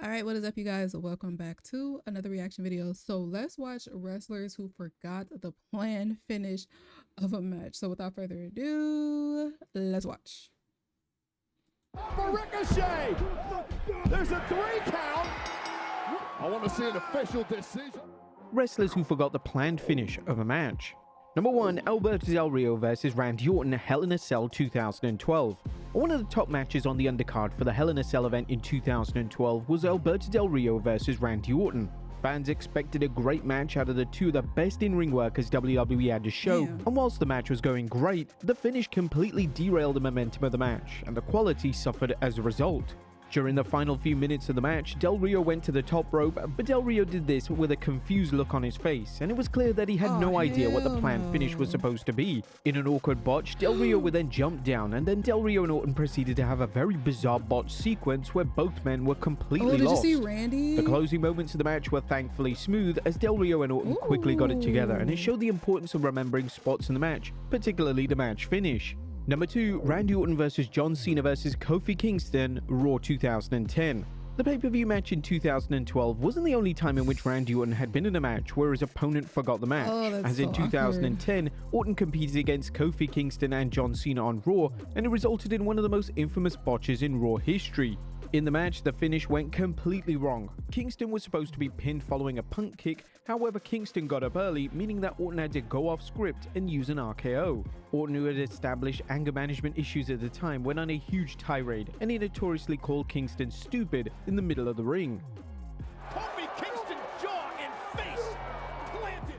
All right, what is up, you guys? Welcome back to another reaction video. So let's watch wrestlers who forgot the planned finish of a match. So without further ado, let's watch. For Ricochet, there's a 3 count. I want to see an official decision. Wrestlers who forgot the planned finish of a match. Number 1, Alberto Del Rio vs Randy Orton, Hell in a Cell 2012. One of the top matches on the undercard for the Hell in a Cell event in 2012 was Alberto Del Rio vs Randy Orton. Fans expected a great match out of the two of the best in-ring workers WWE had to show, and whilst the match was going great, the finish completely derailed the momentum of the match, and the quality suffered as a result. During the final few minutes of the match, Del Rio went to the top rope, but Del Rio did this with a confused look on his face, and it was clear that he had no idea what the planned finish was supposed to be. In an awkward botch, Del Rio would then jump down, and then Del Rio and Orton proceeded to have a very bizarre botch sequence where both men were completely lost. Did you see Randy? The closing moments of the match were thankfully smooth, as Del Rio and Orton quickly got it together, and it showed the importance of remembering spots in the match, particularly the match finish. Number 2, Randy Orton vs John Cena vs Kofi Kingston, Raw 2010. The pay-per-view match in 2012 wasn't the only time in which Randy Orton had been in a match where his opponent forgot the match, as in 2010, Orton competed against Kofi Kingston and John Cena on Raw, and it resulted in one of the most infamous botches in Raw history. In the match, the finish went completely wrong. Kingston was supposed to be pinned following a punt kick, however Kingston got up early, meaning that Orton had to go off script and use an RKO. Orton, who had established anger management issues at the time, went on a huge tirade, and he notoriously called Kingston stupid in the middle of the ring. Kofi Kingston, jaw and face planted.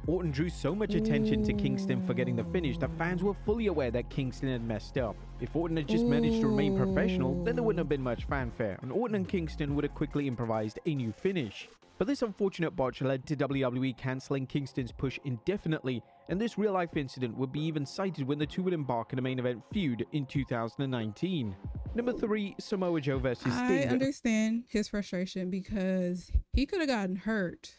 Orton drew so much attention to Kingston for getting the finish that fans were fully aware that Kingston had messed up. If Orton had just managed to remain professional, then there wouldn't have been much fanfare, and Orton and Kingston would have quickly improvised a new finish. But this unfortunate botch led to WWE cancelling Kingston's push indefinitely, and this real-life incident would be even cited when the two would embark on a main event feud in 2019. Number 3, Samoa Joe vs Sting. I understand his frustration because he could have gotten hurt.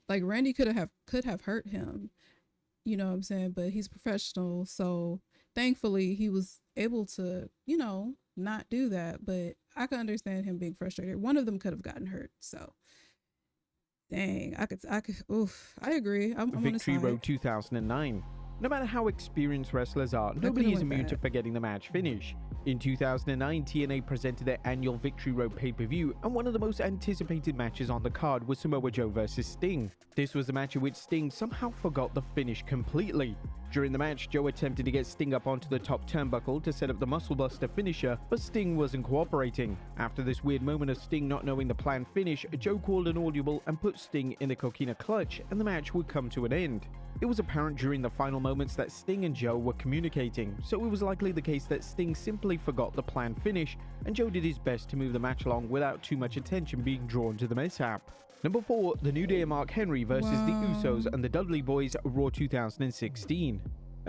Like Randy could have hurt him, you know what I'm saying? But he's professional, so thankfully he was able to, not do that. But I can understand him being frustrated. One of them could have gotten hurt, so dang, I agree. I'm Victory Road 2009. No matter how experienced wrestlers are, nobody is immune to forgetting the match finish. In 2009, TNA presented their annual Victory Road pay-per-view, and one of the most anticipated matches on the card was Samoa Joe vs Sting. This was the match in which Sting somehow forgot the finish completely. During the match, Joe attempted to get Sting up onto the top turnbuckle to set up the Muscle Buster finisher, but Sting wasn't cooperating. After this weird moment of Sting not knowing the planned finish, Joe called an audible and put Sting in the coquina clutch, and the match would come to an end. It was apparent during the final moments that Sting and Joe were communicating, so it was likely the case that Sting simply forgot the planned finish, and Joe did his best to move the match along without too much attention being drawn to the mishap. Number 4, The New Day and Mark Henry vs the Usos and the Dudley Boys, Raw 2016.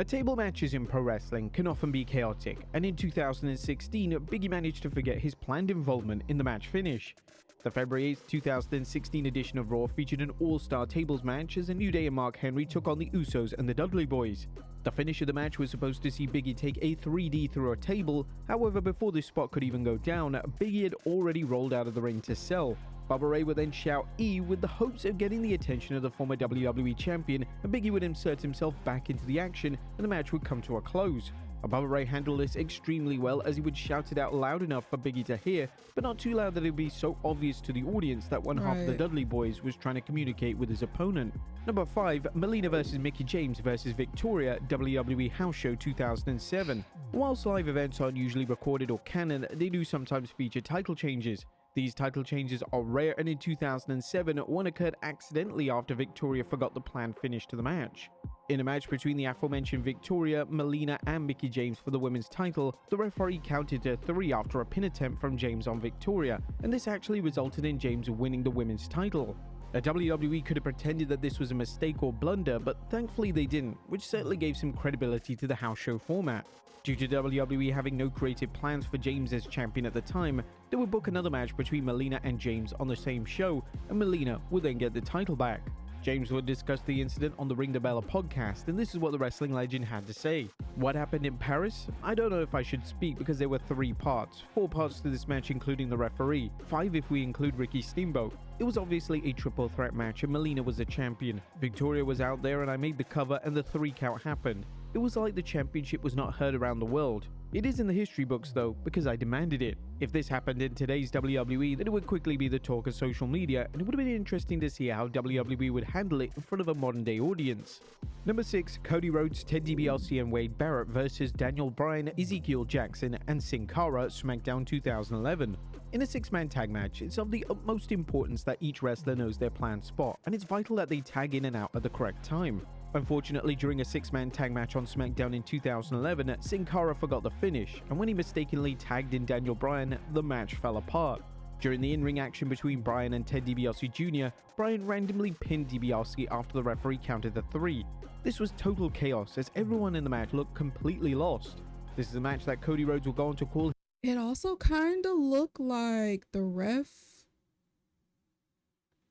Table matches in pro wrestling can often be chaotic, and in 2016, Biggie managed to forget his planned involvement in the match finish. The February 8, 2016 edition of Raw featured an all-star tables match as the New Day and Mark Henry took on the Usos and the Dudley Boys. The finish of the match was supposed to see Biggie take a 3D through a table, however before this spot could even go down, Biggie had already rolled out of the ring to sell. Bubba Ray would then shout E with the hopes of getting the attention of the former WWE champion, and Biggie would insert himself back into the action and the match would come to a close. Bubba Ray handled this extremely well as he would shout it out loud enough for Biggie to hear, but not too loud that it would be so obvious to the audience that one half of the Dudley Boys was trying to communicate with his opponent. Number 5, Melina vs Mickie James vs Victoria, WWE House Show 2007. Whilst live events aren't usually recorded or canon, they do sometimes feature title changes. These title changes are rare, and in 2007, one occurred accidentally after Victoria forgot the planned finish to the match. In a match between the aforementioned Victoria, Melina, and Mickie James for the women's title, the referee counted to 3 after a pin attempt from James on Victoria, and this actually resulted in James winning the women's title. WWE could have pretended that this was a mistake or blunder, but thankfully they didn't, which certainly gave some credibility to the house show format. Due to WWE having no creative plans for James as champion at the time, they would book another match between Melina and James on the same show, and Melina would then get the title back. James would discuss the incident on the Ring the Bell podcast, and this is what the wrestling legend had to say. What happened in Paris? I don't know if I should speak because there were 3 parts. 4 parts to this match including the referee, 5 if we include Ricky Steamboat. It was obviously a triple threat match and Melina was the champion. Victoria was out there and I made the cover and the 3 count happened. It was like the championship was not heard around the world. It is in the history books though, because I demanded it. If this happened in today's WWE, then it would quickly be the talk of social media, and it would have been interesting to see how WWE would handle it in front of a modern day audience. Number 6, Cody Rhodes, Ted DiBiase and Wade Barrett versus Daniel Bryan, Ezekiel Jackson and Sin Cara, SmackDown 2011. In a 6-man tag match, it's of the utmost importance that each wrestler knows their planned spot, and it's vital that they tag in and out at the correct time. Unfortunately, during a 6-man tag match on SmackDown in 2011, Sin Cara forgot the finish, and when he mistakenly tagged in Daniel Bryan, the match fell apart. During the in-ring action between Bryan and Ted DiBiase Jr., Bryan randomly pinned DiBiase after the referee counted the 3. This was total chaos as everyone in the match looked completely lost. This is a match that Cody Rhodes will go on to call. It also kind of looked like the ref,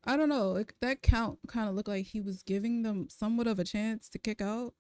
I don't know, that count kind of looked like he was giving them somewhat of a chance to kick out.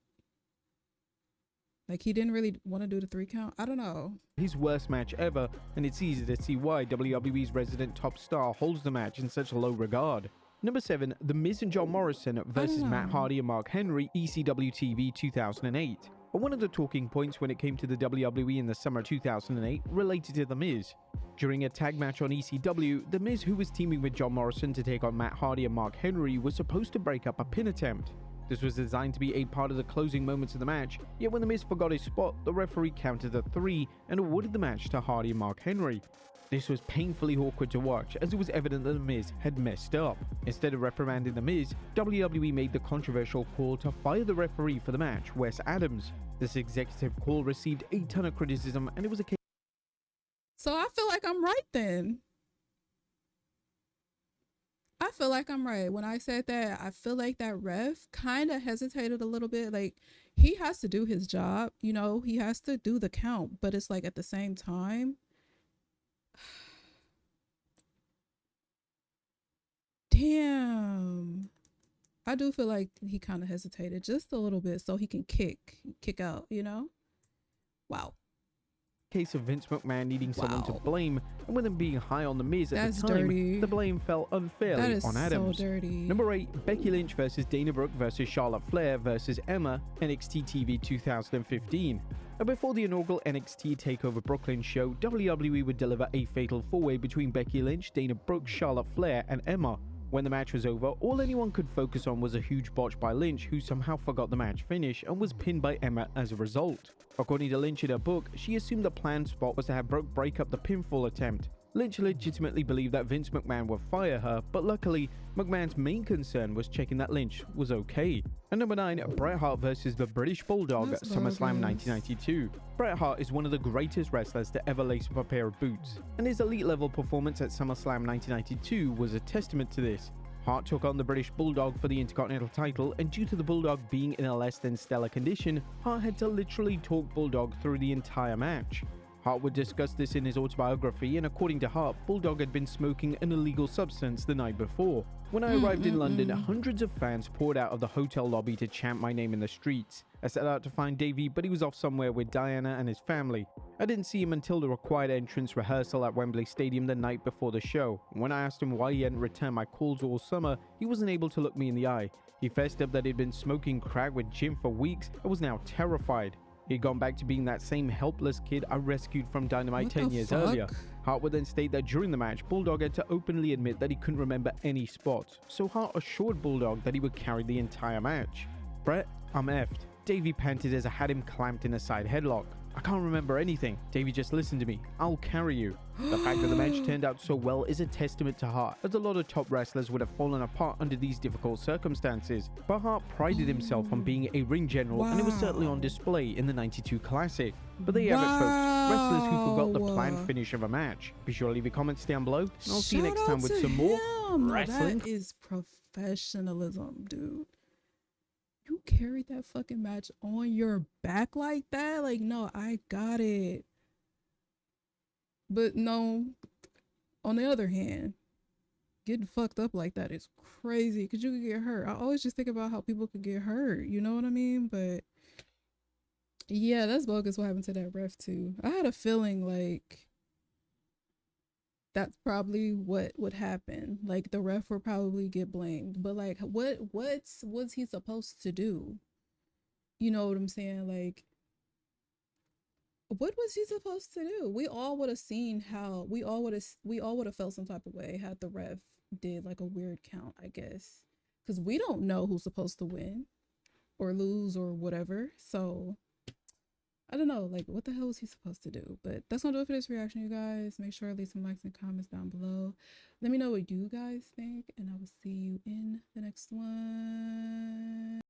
Like he didn't really want to do the 3 count. I don't know. His worst match ever, and it's easy to see why WWE's resident top star holds the match in such low regard. Number 7, The Miz and John Morrison versus Matt Hardy and Mark Henry, ECW TV 2008. One of the talking points when it came to the WWE in the summer 2008 related to The Miz. During a tag match on ECW, The Miz, who was teaming with John Morrison to take on Matt Hardy and Mark Henry, was supposed to break up a pin attempt. This was designed to be a part of the closing moments of the match, yet when The Miz forgot his spot, the referee counted the 3 and awarded the match to Hardy and Mark Henry. This was painfully awkward to watch, as it was evident that The Miz had messed up. Instead of reprimanding The Miz, WWE made the controversial call to fire the referee for the match, Wes Adams. This executive call received a ton of criticism, and it was a case. So I feel like I'm right then. I feel like I'm right. When I said that, I feel like that ref kind of hesitated a little bit. Like, he has to do his job, you know, he has to do the count, but it's like at the same time, damn, I do feel like he kind of hesitated just a little bit so he can kick out, you know? Wow. Case of Vince McMahon needing someone to blame, and with him being high on The Miz at That's the time, dirty. the blame fell unfairly on Adams. So dirty. Number 8, Becky Lynch versus Dana Brooke versus Charlotte Flair versus Emma, NXT TV 2015. And before the inaugural NXT TakeOver Brooklyn show, WWE would deliver a fatal 4-way between Becky Lynch, Dana Brooke, Charlotte Flair, and Emma. When the match was over, all anyone could focus on was a huge botch by Lynch, who somehow forgot the match finish and was pinned by Emma as a result. According to Lynch in her book, she assumed the planned spot was to have Brooke break up the pinfall attempt. Lynch legitimately believed that Vince McMahon would fire her, but luckily, McMahon's main concern was checking that Lynch was okay. And number 9, Bret Hart versus the British Bulldog at SummerSlam 1992. Bret Hart is one of the greatest wrestlers to ever lace up a pair of boots, and his elite level performance at SummerSlam 1992 was a testament to this. Hart took on the British Bulldog for the Intercontinental title, and due to the Bulldog being in a less than stellar condition, Hart had to literally talk Bulldog through the entire match. Hart would discuss this in his autobiography, and according to Hart, Bulldog had been smoking an illegal substance the night before. When I arrived in London, hundreds of fans poured out of the hotel lobby to chant my name in the streets. I set out to find Davey, but he was off somewhere with Diana and his family. I didn't see him until the required entrance rehearsal at Wembley Stadium the night before the show. When I asked him why he hadn't returned my calls all summer, he wasn't able to look me in the eye. He fessed up that he'd been smoking crack with Jim for weeks and was now terrified. He'd gone back to being that same helpless kid I rescued from Dynamite 10 years earlier. Hart would then state that during the match, Bulldog had to openly admit that he couldn't remember any spots, so Hart assured Bulldog that he would carry the entire match. Bret, I'm effed. Davey panted as I had him clamped in a side headlock. I can't remember anything. Davey, just listen to me. I'll carry you. The fact that the match turned out so well is a testament to Hart, as a lot of top wrestlers would have fallen apart under these difficult circumstances. But Hart prided himself on being a ring general, and it was certainly on display in the 92 Classic. But there you have it, folks. Wrestlers who forgot the planned finish of a match. Be sure to leave your comments down below, and I'll see you next time with some more wrestling. That is professionalism, dude. You carried that fucking match on your back like that? Like, no, I got it. But no, on the other hand, getting fucked up like that is crazy because you could get hurt. I always just think about how people could get hurt. You know what I mean? But yeah, that's bogus what happened to that ref too. I had a feeling like that's probably what would happen. Like the ref would probably get blamed. But like what's was he supposed to do? You know what I'm saying? Like what was he supposed to do? We all would have seen how we all would have felt some type of way had the ref did like a weird count, I guess. Cuz we don't know who's supposed to win or lose or whatever. So I don't know, like what the hell was he supposed to do? But that's gonna do it for this reaction, you guys. Make sure to leave some likes and comments down below. Let me know what you guys think, and I will see you in the next one.